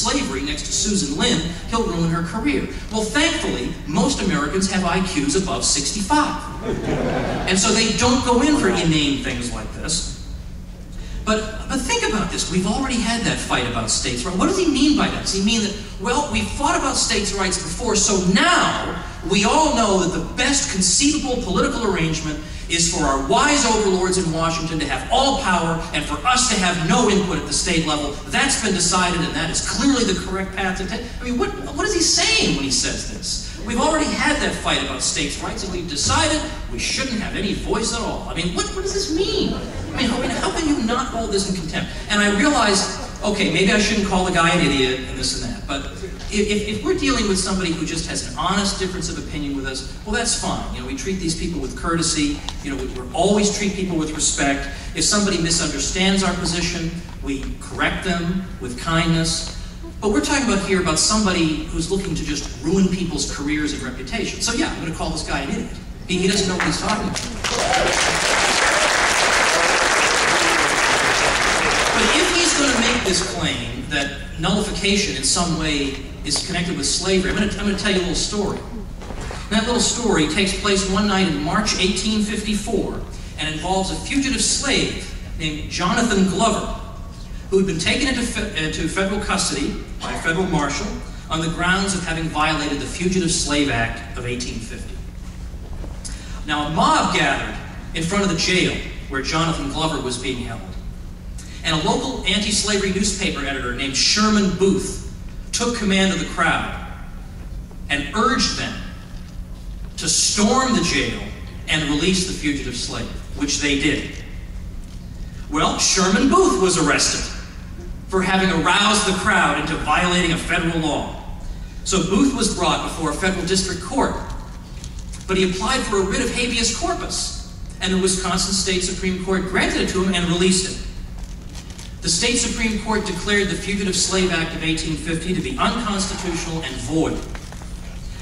slavery next to Susan Lynn, he'll ruin her career. Well, thankfully, most Americans have IQs above 65. And so they don't go in for inane things like this. But think about this. We've already had that fight about states' rights. What does he mean by that? Does he mean that, well, we've fought about states' rights before, so now we all know that the best conceivable political arrangement is for our wise overlords in Washington to have all power and for us to have no input at the state level? That's been decided, and that is clearly the correct path to take. I mean, what is he saying when he says this? We've already had that fight about states' rights, and we've decided we shouldn't have any voice at all. I mean, what does this mean? I mean, how can you not hold this in contempt? And I realized, okay, maybe I shouldn't call the guy an idiot and this and that, but if we're dealing with somebody who just has an honest difference of opinion with us, well, that's fine. You know, we treat these people with courtesy. You know, we always treat people with respect. If somebody misunderstands our position, we correct them with kindness. But we're talking about here about somebody who's looking to just ruin people's careers and reputation. So yeah, I'm going to call this guy an idiot. He doesn't know what he's talking about. But if he's going to make this claim that nullification in some way is connected with slavery, I'm going to tell you a little story. And that little story takes place one night in March 1854 and involves a fugitive slave named Jonathan Glover, who had been taken into federal custody by a federal marshal on the grounds of having violated the Fugitive Slave Act of 1850. Now, a mob gathered in front of the jail where Jonathan Glover was being held, and a local anti-slavery newspaper editor named Sherman Booth took command of the crowd and urged them to storm the jail and release the fugitive slave, which they did. Well, Sherman Booth was arrested for having aroused the crowd into violating a federal law. So Booth was brought before a federal district court, but he applied for a writ of habeas corpus, and the Wisconsin State Supreme Court granted it to him and released him. The State Supreme Court declared the Fugitive Slave Act of 1850 to be unconstitutional and void.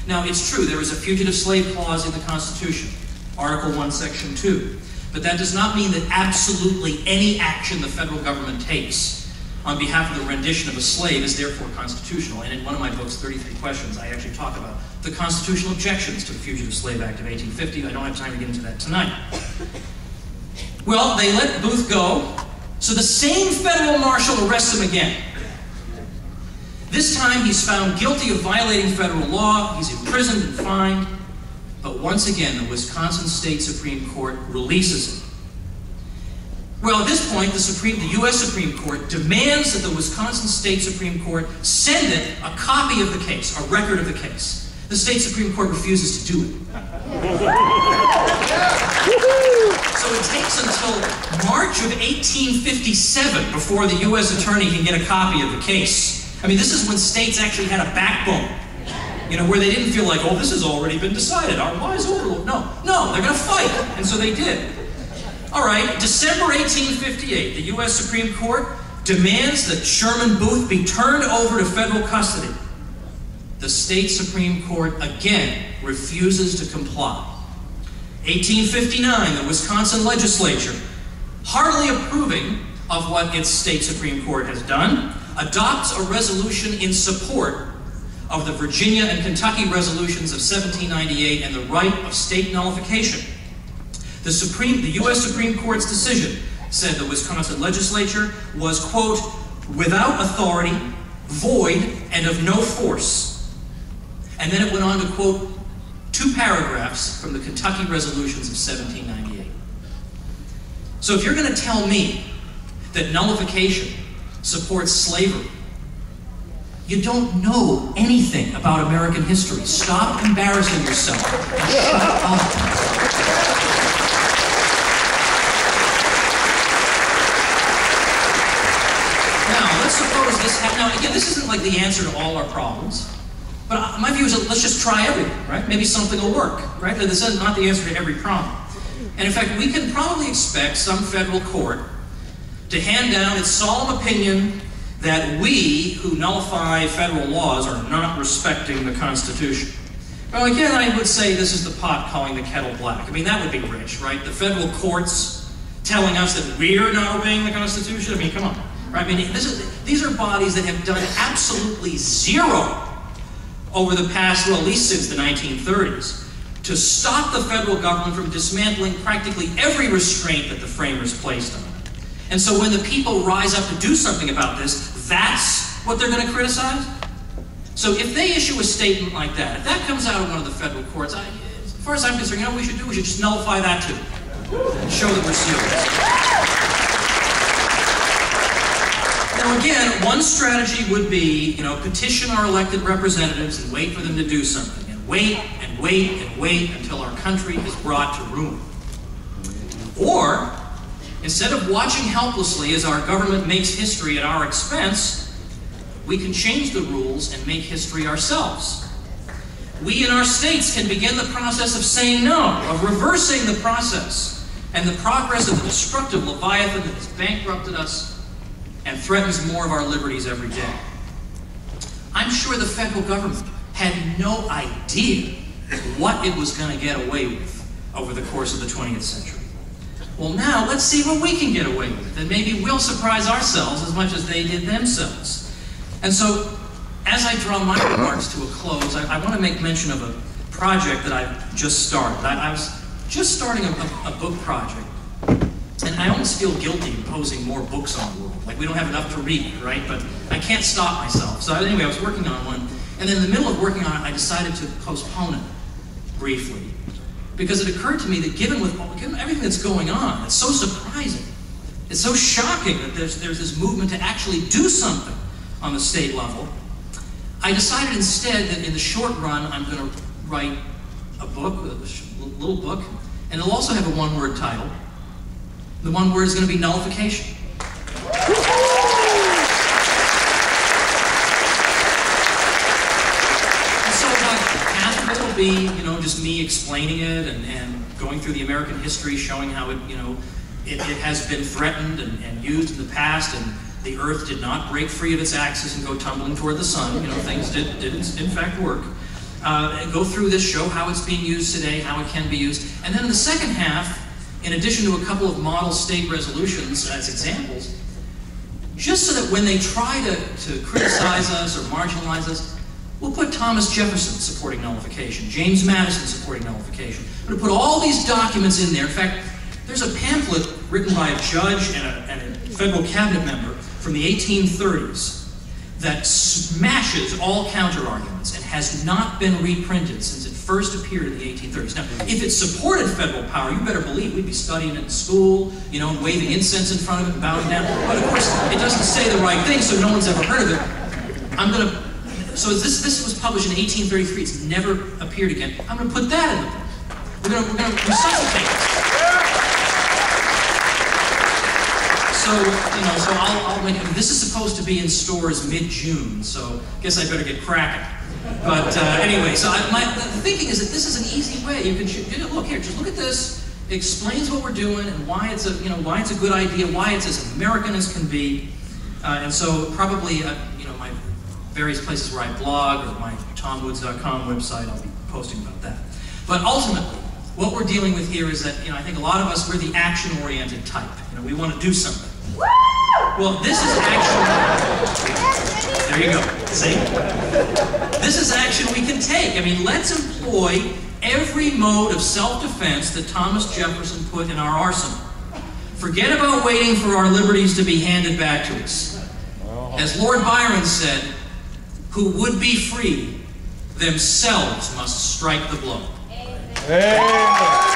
Now, it's true, there is a fugitive slave clause in the Constitution, Article 1, Section 2, but that does not mean that absolutely any action the federal government takes on behalf of the rendition of a slave is therefore constitutional. And in one of my books, 33 Questions, I actually talk about the constitutional objections to the Fugitive Slave Act of 1850. I don't have time to get into that tonight. Well, they let Booth go, so the same federal marshal arrests him again. This time he's found guilty of violating federal law, he's imprisoned and fined, but once again the Wisconsin State Supreme Court releases him. Well, at this point, the U.S. Supreme Court demands that the Wisconsin State Supreme Court send it a copy of the case, a record of the case. The State Supreme Court refuses to do it. So it takes until March of 1857 before the U.S. Attorney can get a copy of the case. I mean, this is when states actually had a backbone. You know, where they didn't feel like, oh, this has already been decided, our wise overlord. No, they're going to fight. And so they did. All right, December 1858, the U.S. Supreme Court demands that Sherman Booth be turned over to federal custody. The State Supreme Court again refuses to comply. 1859, the Wisconsin legislature, heartily approving of what its State Supreme Court has done, adopts a resolution in support of the Virginia and Kentucky resolutions of 1798 and the right of state nullification. The U.S. Supreme Court's decision said the Wisconsin legislature was, quote, without authority, void, and of no force. And then it went on to quote 2 paragraphs from the Kentucky resolutions of 1798. So if you're going to tell me that nullification supports slavery, you don't know anything about American history. Stop embarrassing yourself and shut up. Let's suppose this now again, this isn't like the answer to all our problems, but my view is that let's just try everything, right? Maybe something will work, right? This is not the answer to every problem. And in fact, we can probably expect some federal court to hand down its solemn opinion that we, who nullify federal laws, are not respecting the Constitution. Well, again, I would say this is the pot calling the kettle black. I mean, that would be rich, right? The federal courts telling us that we're not obeying the Constitution? I mean, come on. Right? I mean, these are bodies that have done absolutely zero over the past, well, at least since the 1930s, to stop the federal government from dismantling practically every restraint that the framers placed on it. And so when the people rise up to do something about this, that's what they're going to criticize? So if they issue a statement like that, if that comes out of one of the federal courts, as far as I'm concerned, you know what we should do? We should just nullify that too. And show that we're serious. Now again, one strategy would be, petition our elected representatives and wait for them to do something. And wait and wait and wait until our country is brought to ruin. Or, instead of watching helplessly as our government makes history at our expense, we can change the rules and make history ourselves. We in our states can begin the process of saying no, of reversing the process and the progress of the destructive Leviathan that has bankrupted us and threatens more of our liberties every day. I'm sure the federal government had no idea what it was going to get away with over the course of the 20th century. Well, now let's see what we can get away with, and maybe we'll surprise ourselves as much as they did themselves. And so, as I draw my remarks to a close, I want to make mention of a project that I've just started. I was just starting a book project, and I almost feel guilty imposing more books on the world. Like, we don't have enough to read, right? But I can't stop myself. So anyway, I was working on one, and then in the middle of working on it, I decided to postpone it briefly. Because it occurred to me that given everything that's going on, it's so surprising, it's so shocking that there's this movement to actually do something on the state level, I decided instead that in the short run, I'm going to write a book, a little book, and it'll also have a one-word title. The one word is going to be Nullification. It'll be, just me explaining it and going through the American history, showing how it, it has been threatened and used in the past, and the Earth did not break free of its axis and go tumbling toward the sun. Things did in fact work. And go through this, show how it's being used today, how it can be used. And then in the second half, in addition to a couple of model state resolutions as examples, just so that when they try to criticize us or marginalize us, we'll put Thomas Jefferson supporting nullification, James Madison supporting nullification. I'm going to put all these documents in there. In fact, there's a pamphlet written by a judge and a federal cabinet member from the 1830s that smashes all counter-arguments and has not been reprinted since it first appeared in the 1830s. Now, if it supported federal power, you better believe we'd be studying it in school, and waving incense in front of it and bowing down. But of course, it doesn't say the right thing, so no one's ever heard of it. So this was published in 1833. It's never appeared again. I'm going to put that in the book. We're going to resuscitate it. So I'll make it. This is supposed to be in stores mid-June, so I guess I better get cracking. But anyway, so the thinking is that this is an easy way. You can look here. Just look at this. It explains what we're doing and why it's a good idea, why it's as American as can be. And so probably my various places where I blog or my tomwoods.com website, I'll be posting about that. But ultimately, what we're dealing with here is that I think a lot of us, we're the action-oriented type. We want to do something. Well, this is action. There you go. See? This is action we can take. Let's employ every mode of self-defense that Thomas Jefferson put in our arsenal. Forget about waiting for our liberties to be handed back to us. As Lord Byron said, who would be free themselves must strike the blow. Amen.